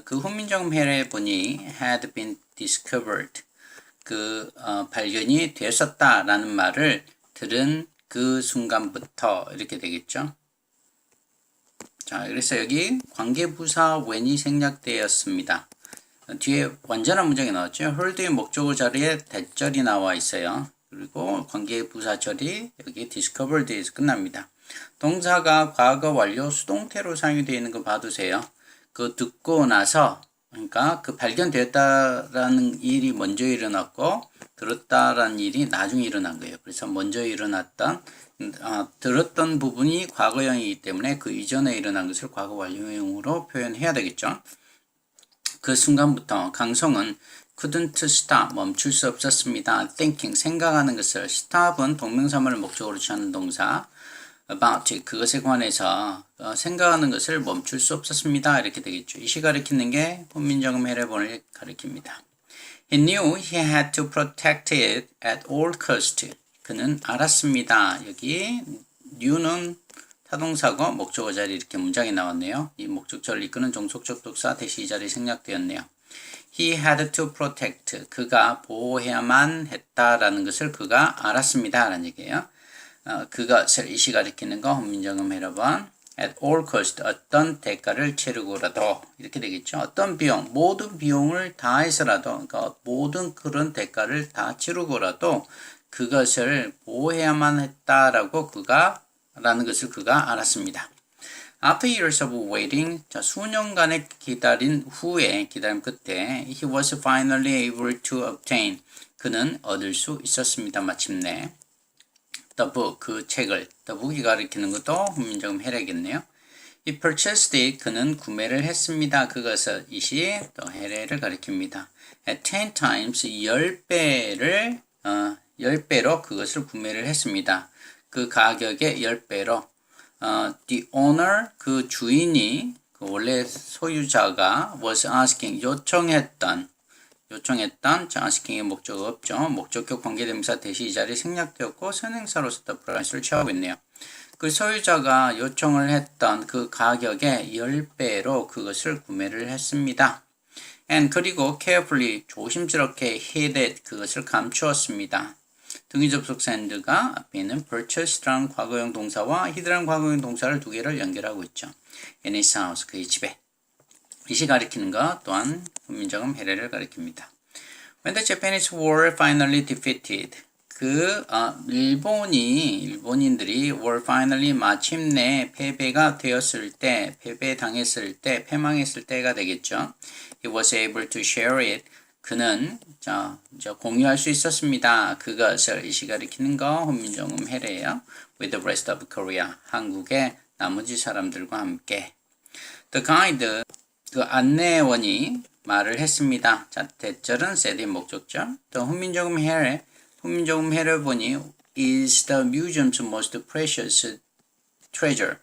그 훈민정음 해례본이 had been discovered, 발견이 되었었다라는 말을 들은 그 순간부터 이렇게 되겠죠. 자, 그래서 여기 관계부사 when이 생략되었습니다. 뒤에 완전한 문장이 나왔죠. heard의 목적어 자리에 대절이 나와 있어요. 그리고 관계부사절이 여기 discovered에서 끝납니다. 동사가 과거 완료 수동태로 사용이 되어 있는 거 봐두세요. 그 듣고 나서, 그러니까 그 발견되었다라는 일이 먼저 일어났고 들었다라는 일이 나중에 일어난 거예요. 그래서 먼저 일어났던 들었던 부분이 과거형이기 때문에 그 이전에 일어난 것을 과거 완료형으로 표현해야 되겠죠. 그 순간부터 강성은 couldn't stop, 멈출 수 없었습니다. thinking, 생각하는 것을, stop은 동명사물을 목적으로 취하는 동사, about, 그것에 관해서 생각하는 것을 멈출 수 없었습니다. 이렇게 되겠죠. 이시 가리키는 게 훈민정음 해례본을 가리킵니다. He knew he had to protect it at all cost. 그는 알았습니다. 여기 knew는 타동사고 목적어 자리 이렇게 문장이 나왔네요. 이 목적절을 이끄는 종속적 독사 대시 이 자리 생략되었네요. He had to protect. 그가 보호해야만 했다라는 것을 그가 알았습니다. 라는 얘기예요. 그것을 이시 가리키는 거 훈민정음 해례본 at all cost, 어떤 대가를 치르고라도 이렇게 되겠죠. 어떤 비용, 모든 비용을 다 해서라도, 그러니까 모든 그런 대가를 다 치르고라도 그것을 보호해야만 했다라고 라는 것을 그가 알았습니다. After years of waiting, 자, 수년간의 기다린 후에, 기다림 끝에 he was finally able to obtain, 그는 얻을 수 있었습니다. 마침내 the book, 그 책을, the book이 가리키는 것도 훈민정음 해례겠네요. He purchased it, 그는 구매를 했습니다. 그것을, 이시 또 해례를 가리킵니다. At 10 times, 10배를 10배로 그것을 구매를 했습니다. 그 가격의 10배로 the owner, 그 주인이, 그 원래 소유자가 was asking, 요청했던, 자, asking의 목적어 없죠. 목적격 관계대명사 대시 이 자리 생략되었고 선행사로서 the price를 취하고 있네요. 그 소유자가 요청을 했던 그 가격의 10배로 그것을 구매를 했습니다. And 그리고 carefully, 조심스럽게 hid it, 그것을 감추었습니다. 등위 접속사 and가 앞에 있는 purchased라는 과거형 동사와 hid라는 과거형 동사를 두 개를 연결하고 있죠. in his house, 그의 집에. 이시 가리키는 것 또한 훈민정음 해례를 가리킵니다. When the Japanese were finally defeated, 일본인들이 were finally 마침내 패배가 되었을 때, 패배당했을 때, 패망했을 때가 되겠죠. He was able to share it. 그는 공유할 수 있었습니다. 그것을 이시 가리키는 거 훈민정음 해례예요. With the rest of Korea, 한국의 나머지 사람들과 함께. The guide, 그 안내원이 말을 했습니다. 자, 대절은 said의 목적죠. The 훈민정음 해례본이 is the museum's most precious treasure.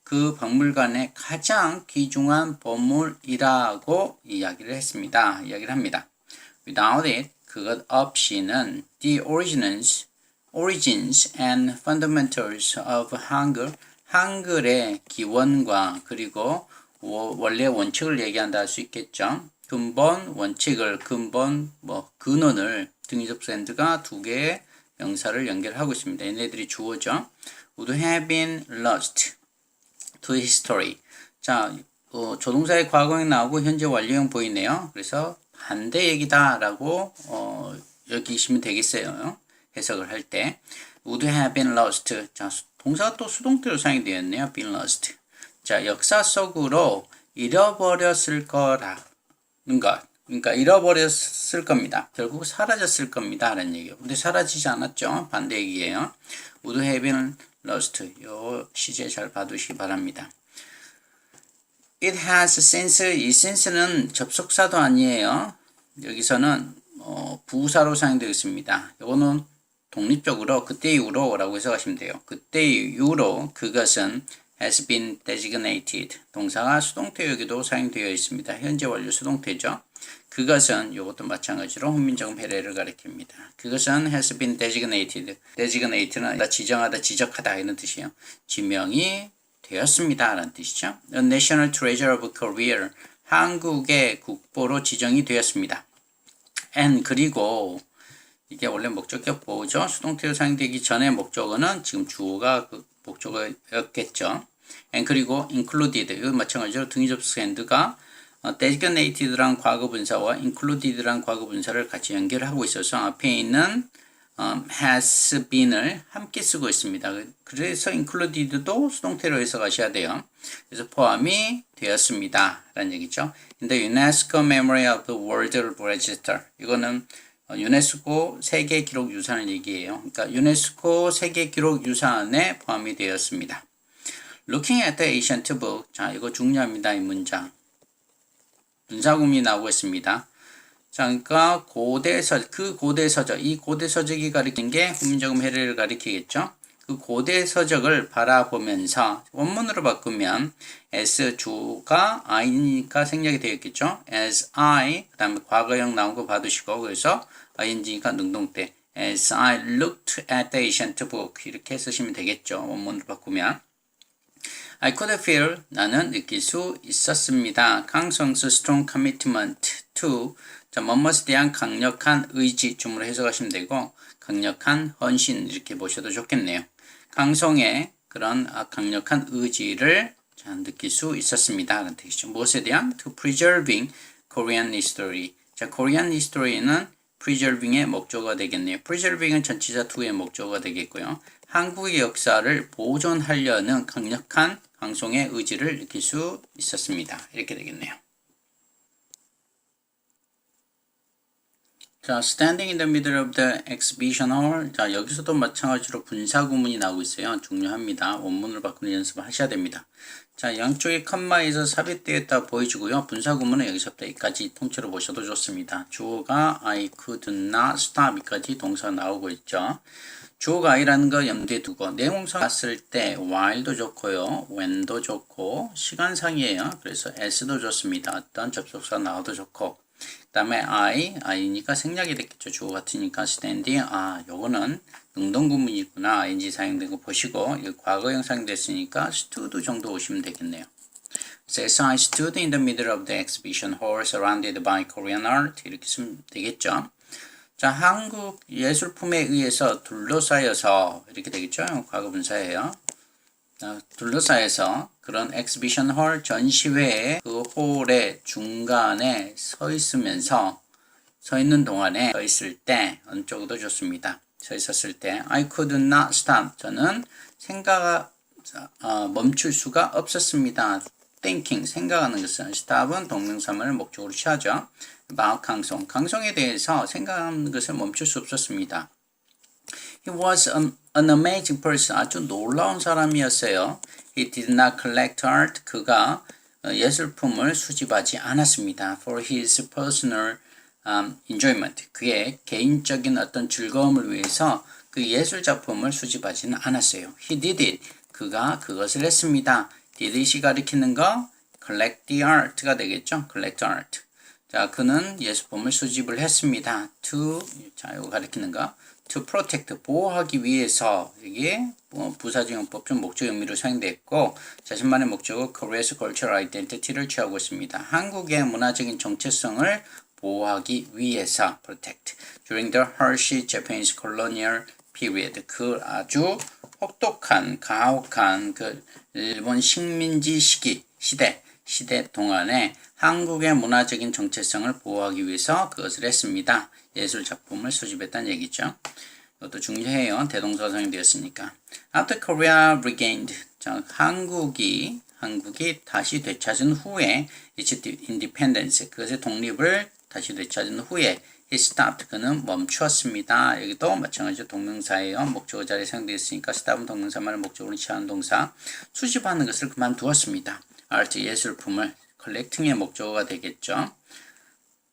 그 박물관의 가장 귀중한 보물이라고 이야기를 합니다. Without it, 그것 없이는 the origins and fundamentals of 한글의 기원과 그리고 원래 원칙을 얘기한다 할 수 있겠죠. 근원을 등위접수 and가 두 개의 명사를 연결하고 있습니다. 얘네들이 주어죠. would have been lost to history. 자, 조동사의 과거형 나오고 현재 완료형 보이네요. 그래서 반대 얘기다라고 여기시면 되겠어요. 해석을 할 때. would have been lost. 자, 동사가 또 수동태로 사용이 되었네요. been lost. 자, 역사 속으로 잃어버렸을 거라는 것. 그러니까 잃어버렸을 겁니다. 결국 사라졌을 겁니다. 라는 얘기예요. 근데 사라지지 않았죠. 반대 얘기예요. would have been lost. 요 시제 잘 봐두시기 바랍니다. It has since, 이 since는 접속사도 아니에요. 여기서는 부사로 사용되어 있습니다. 이거는 독립적으로 그때 이후로라고 해석하시면 돼요. 그때 이후로 그것은 has been designated. 동사가 수동태 여기도 사용되어 있습니다. 현재 완료 수동태죠. 그것은 이것도 마찬가지로 훈민정음 해례를 가리킵니다. 그것은 has been designated. designate는 지정하다, 지적하다 이런 뜻이에요. 지명이 되었습니다 라는 뜻이죠. A national treasure of Korea. 한국의 국보로 지정이 되었습니다. and 그리고 이게 원래 목적격 보호죠. 수동태로 사용되기 전에 목적어는 지금 주어가 그 목적어였겠죠. and 그리고 included 이거 마찬가지로 등위접속 and가 designated란 과거분사와 included란 과거분사를 같이 연결하고 있어서 앞에 있는 has been을 함께 쓰고 있습니다. 그래서 included도 수동태로 해석하셔야 돼요. 그래서 포함이 되었습니다 라는 얘기죠. In the UNESCO Memory of the World Register. 이거는 유네스코 세계기록유산을 얘기해요. 그러니까 유네스코 세계기록유산에 포함이 되었습니다. Looking at the ancient book. 자, 이거 중요합니다. 이 문장. 분사구문이 나오고 있습니다. 자, 그러니까 그 고대 서적, 이 고대 서적이 가리킨 게 훈민정음 해례를 가리키겠죠. 그 고대 서적을 바라보면서 원문으로 바꾸면 as 주가 I니까 생략이 되어 있겠죠. as I, 그 다음에 과거형 나온 거 받으시고, 그래서 ing니까 능동태. as I looked at the ancient book. 이렇게 쓰시면 되겠죠. 원문으로 바꾸면. I could feel, 나는 느낄 수 있었습니다. 강성수 strong commitment to, 자, 뭐뭐에 대한 강력한 의지, 주문으로 해석하시면 되고, 강력한 헌신, 이렇게 보셔도 좋겠네요. 강성의 그런 강력한 의지를 자, 느낄 수 있었습니다. 라는 뜻이죠. 무엇에 대한? To preserving Korean history. 자, Korean history는 preserving의 목적어가 되겠네요. preserving은 전치사 to의 목적어가 되겠고요. 한국의 역사를 보존하려는 강력한 강성의 의지를 느낄 수 있었습니다. 이렇게 되겠네요. 자, standing in the middle of the exhibition hall. 자, 여기서도 마찬가지로 분사구문이 나오고 있어요. 중요합니다. 원문을 바꾸는 연습을 하셔야 됩니다. 자, 양쪽의 컴마에서 삽입되었다 보여주고요. 분사구문은 여기서부터 여기까지 통째로 보셔도 좋습니다. 주어가 I could not stop까지 동사가 나오고 있죠. 주어가 I라는 거 염두에 두고 내용상 봤을 때 while도 좋고요. when도 좋고 시간상이에요. 그래서 as도 좋습니다. 어떤 접속사 나와도 좋고 그 다음에 I니까 생략이 됐겠죠. 주어 같으니까 standing. 요거는 능동구문이구나. ing 사용된 거 보시고 이거 과거형 사용됐으니까 stood 정도 오시면 되겠네요. So as I stood in the middle of the exhibition hall surrounded by Korean art. 이렇게 쓰면 되겠죠. 자, 한국 예술품에 의해서 둘러싸여서 이렇게 되겠죠. 과거분사예요. 둘러싸여서 그런 엑스비션 홀 전시회의 그 홀의 중간에 서 있는 동안에 서 있을 때 어느 쪽도 좋습니다. 서 있었을 때 I could not stop. 저는 멈출 수가 없었습니다. thinking, 생각하는 것은 stop은 동명사만을 목적으로 취하죠. about 강성에 대해서 생각하는 것을 멈출 수 없었습니다. He was an amazing person. 아주 놀라운 사람이었어요. He did not collect art. 그가 예술품을 수집하지 않았습니다. For his personal enjoyment. 그의 개인적인 어떤 즐거움을 위해서 그 예술 작품을 수집하지는 않았어요. He did it. 그가 그것을 했습니다. did it이 가리키는 거 collect the art가 되겠죠. collect art. 자, 그는 예술품을 수집을 했습니다. 자, 이거 가리키는 거. to protect, 보호하기 위해서 이게 부사지용법 중 목적 의미로 사용됐고 자신만의 목적으로 Korea's cultural identity를 취하고 있습니다. 한국의 문화적인 정체성을 보호하기 위해서 protect. During the harsh Japanese colonial period, 그 아주 혹독한, 가혹한 그 일본 식민지 시대 동안에 한국의 문화적인 정체성을 보호하기 위해서 그것을 했습니다. 예술 작품을 수집했다는 얘기죠. 이것도 중요해요. 대동사가 사용되었으니까. After Korea regained, 자, 한국이 다시 되찾은 후에 its independence, 그것의 독립을 다시 되찾은 후에 he stopped, 그는 멈추었습니다. 여기도 마찬가지로 동명사예요. 목적어 자리에 사용되었으니까 stop은 동명사만을 목적으로 취하는 동사. 수집하는 것을 그만두었습니다. 아트 예술품을 collecting의 목적어가 되겠죠.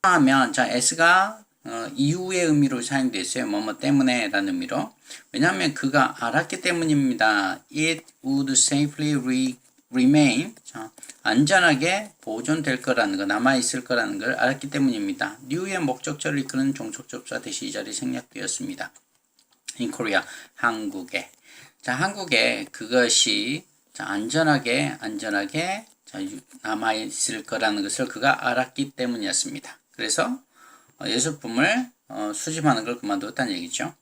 하면 자 s가 이유의 의미로 사용되어 있어요. 뭐뭐 때문에 라는 의미로. 왜냐하면 그가 알았기 때문입니다. It would safely remain. 자, 안전하게 보존될 거라는 거, 남아있을 거라는 걸 알았기 때문입니다. new의 목적절을 이끄는 종속접사 대시 이 자리 생략되었습니다. In Korea, 한국에. 자, 한국에 그것이 자, 안전하게 자, 남아있을 거라는 것을 그가 알았기 때문이었습니다. 그래서 예술품을 수집하는 걸 그만두었다는 얘기죠.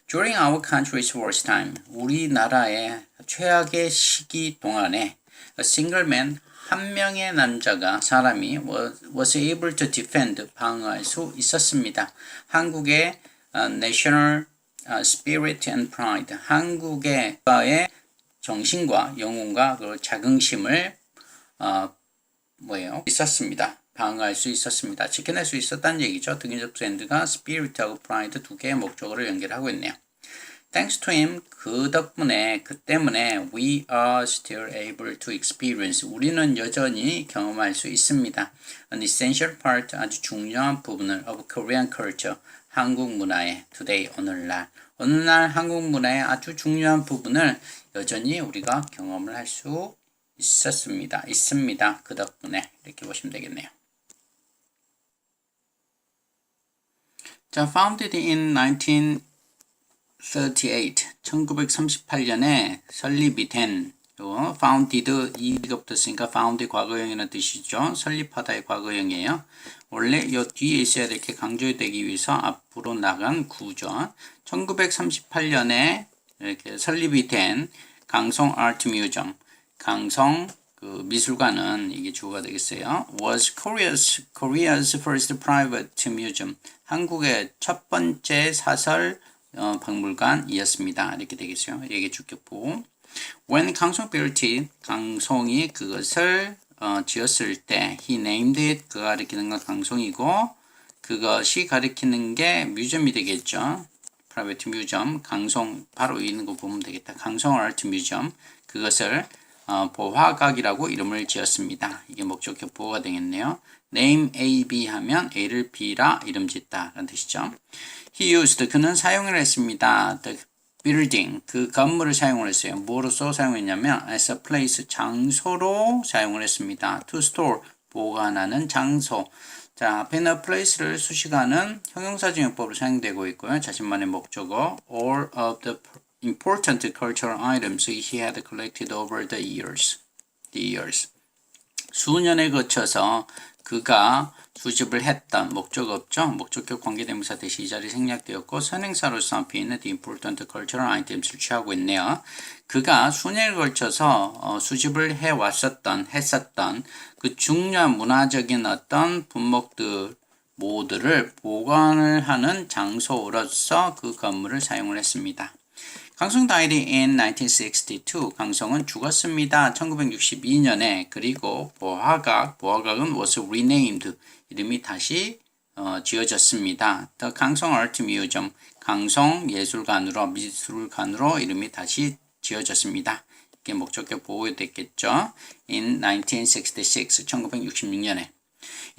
During our country's worst time, 우리나라의 최악의 시기 동안에 a single man, 한 명의 남자가 사람이 was able to defend, 방어할 수 있었습니다. 한국의 national spirit and pride, 한국의 정신과 영혼과 그 자긍심을 있었습니다. 방어할 수 있었습니다. 지켜낼 수 있었다는 얘기죠. 등기접수 and가 spirit하고 pride 두 개의 목적어를 연결하고 있네요. Thanks to him, 그 덕분에, 그 때문에 we are still able to experience, 우리는 여전히 경험할 수 있습니다. An essential part, 아주 중요한 부분을 of Korean culture, 한국 문화의 today, 오늘날 한국 문화의 아주 중요한 부분을 여전히 우리가 경험을 할 수 있습니다. 그 덕분에 이렇게 보시면 되겠네요. 자, founded in 1938년에 설립이 된 founded 이가 붙었으니까 found의 과거형이라는 뜻이죠. 설립하다의 과거형이에요. 원래 이 뒤에 있어야 이렇게 강조되기 위해서 앞으로 나간 구조. 1938년에 이렇게 설립이 된 강성 아트 뮤지엄, 강성 그 미술관은 이게 주어가 되겠어요. Was Korea's first private museum. 한국의 첫 번째 사설 박물관이었습니다. 이렇게 되겠어요. 이게 주격부. When 강성 built it, 강성이 그것을 지었을 때, he named it, 그가 가리키는 건 강성이고, 그것이 가리키는 게 뮤지엄이 되겠죠. private museum, 강성 바로 있는 거 보면 되겠다. 강성 아트 뮤지엄, 그것을 보화각이라고 이름을 지었습니다. 이게 목적격 보호가 되겠네요. name A, B 하면 A를 B라 이름 짓다 라는 뜻이죠. He used, 그는 사용을 했습니다. The building, 그 건물을 사용을 했어요. 뭐로서 사용했냐면 as a place, 장소로 사용을 했습니다. To store, 보관하는 장소. 자, 앞에 있는 place를 수식하는 형용사정형법으로 사용되고 있고요. 자신만의 목적어 all of the important cultural items he had collected over the years. 수년에 거쳐서 그가 수집을 했던 목적어 없죠. 목적격 관계대명사 대시 이 자리 생략되었고 선행사로서 앞에 있는 the important cultural items를 취하고 있네요. 그가 수년에 걸쳐서 수집을 했었던 그 중요한 문화적인 어떤 분목들 모두를 보관을 하는 장소로서 그 건물을 사용을 했습니다. 강성 died in 1962. 강성은 죽었습니다. 1962년에. 그리고 보화각은 was renamed. 이름이 다시 지어졌습니다. The 강성 Art Museum. 강성 미술관으로 이름이 다시 지어졌습니다. 이게 목적격 보호됐겠죠. In 1966. 1966년에.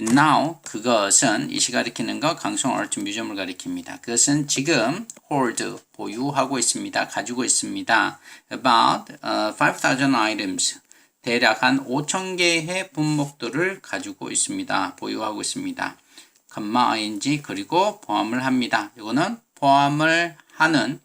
Now, 그것은 이 시 가리키는 거 강성 아트 뮤지엄을 가리킵니다. 그것은 지금 hold, 보유하고 있습니다. 가지고 있습니다. About 5,000 items, 대략 한 5,000개의 분목들을 가지고 있습니다. 보유하고 있습니다. ing 그리고 포함을 합니다. 이거는 포함을 하는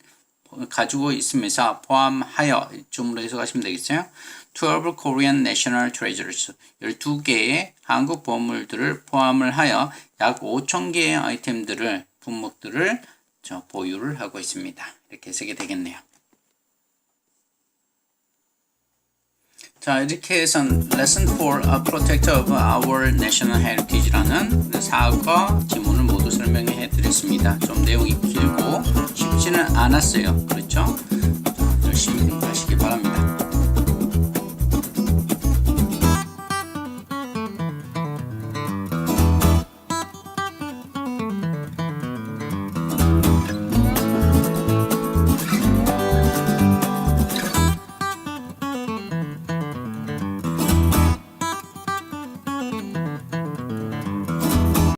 가지고 있으면서 포함하여 줌으로 해석하시면 되겠어요. 12 Korean National Treasures, 12개의 한국 보물들을 포함을 하여 약 5,000개의 아이템들을, 분목들을 보유를 하고 있습니다. 이렇게 해석이 되겠네요. 자, 이렇게 해서 Lesson 4, Protect of Our National Heritage라는 사과 지문을 모두 설명해 드렸습니다. 좀 내용이 길고 쉽지는 않았어요. 그렇죠? 열심히